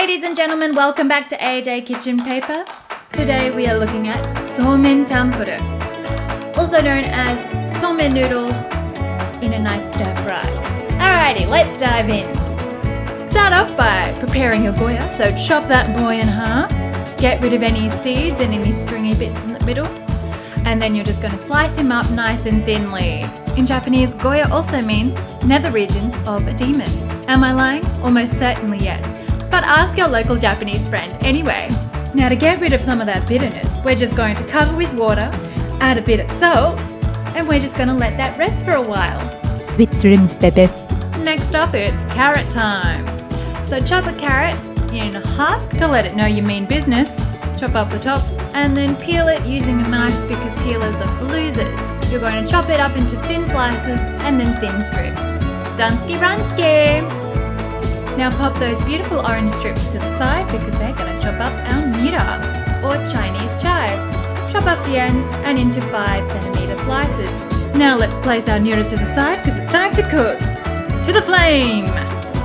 Ladies and gentlemen, welcome back to AJ Kitchen Paper. Today we are looking at Somen Chanpuru, also known as Somen Noodles in a nice stir fry. Alrighty, let's dive in. Start off by preparing your Goya, so chop that boy in half, get rid of any seeds and any stringy bits in the middle, and then you're just going to slice him up nice and thinly. In Japanese, Goya also means nether regions of a demon. Am I lying? Almost certainly yes. But ask your local Japanese friend anyway. Now to get rid of some of that bitterness, we're just going to cover with water, add a bit of salt, and we're just going to let that rest for a while. Sweet dreams, baby. Next up, it's carrot time. So chop a carrot in half to let it know you mean business. Chop off the top and then peel it using a knife because peelers are for losers. You're going to chop it up into thin slices and then thin strips. Dunsky Runsky! Now pop those beautiful orange strips to the side because they're going to chop up our nira, or Chinese chives. Chop up the ends and into 5cm slices. Now let's place our nira to the side because it's time to cook. To the flame!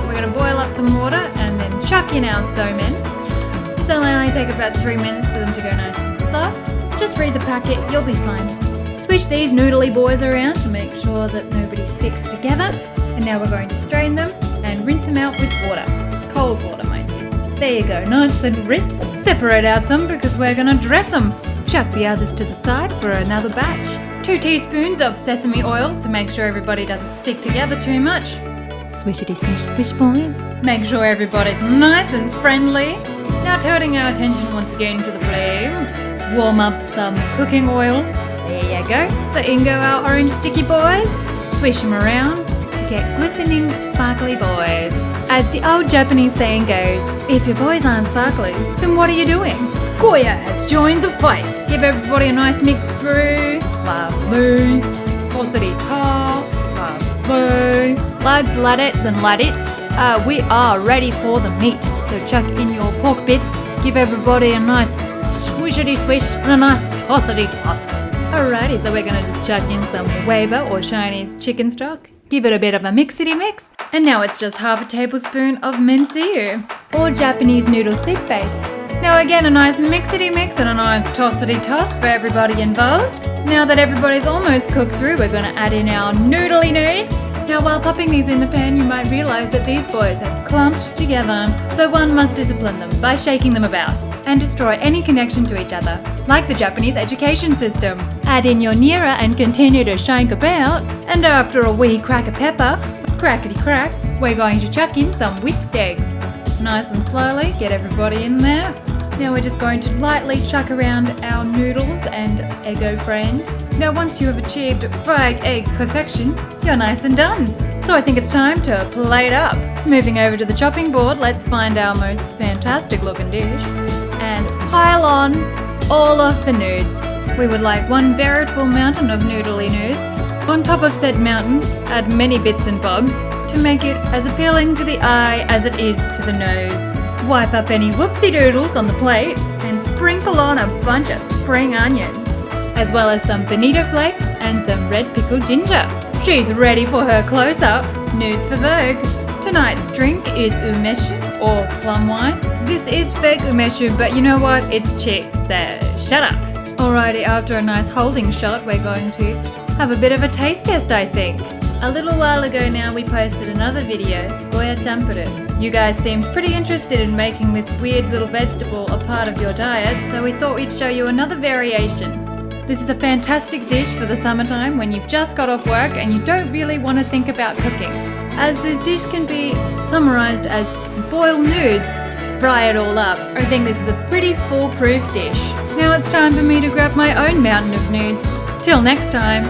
We're going to boil up some water and then chuck in our somen. This will only take about 3 minutes for them to go nice and soft. Just read the packet, you'll be fine. Swish these noodly boys around to make sure that nobody sticks together. And now we're going to strain them and rinse them out with water. Cold water, mind you. There you go, nice and rinse. Separate out some because we're going to dress them. Chuck the others to the side for another batch. 2 teaspoons of sesame oil to make sure everybody doesn't stick together too much. Swishity swish swish boys. Make sure everybody's nice and friendly. Now turning our attention once again to the flame. Warm up some cooking oil. There you go. So in go our orange sticky boys. Swish them around to get glistening, sparkly boys. As the old Japanese saying goes, if your boys aren't sparkly, then what are you doing? Goya has joined the fight. Give everybody a nice mix through. Lovely. Tossity toss. Lovely. Lads, ladettes and laddettes, we are ready for the meat. So chuck in your pork bits. Give everybody a nice swishity swish and a nice tossity toss. Alrighty, so we're going to just chuck in some Weber or Chinese chicken stock. Give it a bit of a mixity mix. And now it's just half a tablespoon of mensiu, or Japanese noodle soup base. Now again, a nice mixity mix and a nice tossity toss for everybody involved. Now that everybody's almost cooked through, we're going to add in our noodly noods. Now while popping these in the pan, you might realise that these boys have clumped together. So one must discipline them by shaking them about and destroy any connection to each other, like the Japanese education system. Add in your nira and continue to shake about. And after a wee crack of pepper, crackety crack, we're going to chuck in some whisked eggs. Nice and slowly, get everybody in there. Now we're just going to lightly chuck around our noodles and Eggo friend. Now once you have achieved fried egg perfection, you're nice and done. So I think it's time to plate up. Moving over to the chopping board, let's find our most fantastic looking dish and pile on all of the noods. We would like one veritable mountain of noodly noods. On top of said mountain, add many bits and bobs to make it as appealing to the eye as it is to the nose. Wipe up any whoopsie doodles on the plate and sprinkle on a bunch of spring onions, as well as some bonito flakes and some red pickled ginger. She's ready for her close-up. Nudes for Vogue. Tonight's drink is umeshu, or plum wine. This is fake umeshu, but you know what? It's cheap, so shut up. Alrighty, after a nice holding shot, we're going to have a bit of a taste test, I think. A little while ago now, we posted another video, Goya Chanpuru. You guys seemed pretty interested in making this weird little vegetable a part of your diet, so we thought we'd show you another variation. This is a fantastic dish for the summertime when you've just got off work and you don't really want to think about cooking, as this dish can be summarized as boil nudes, fry it all up. I think this is a pretty foolproof dish. Now it's time for me to grab my own mountain of nudes. Till next time.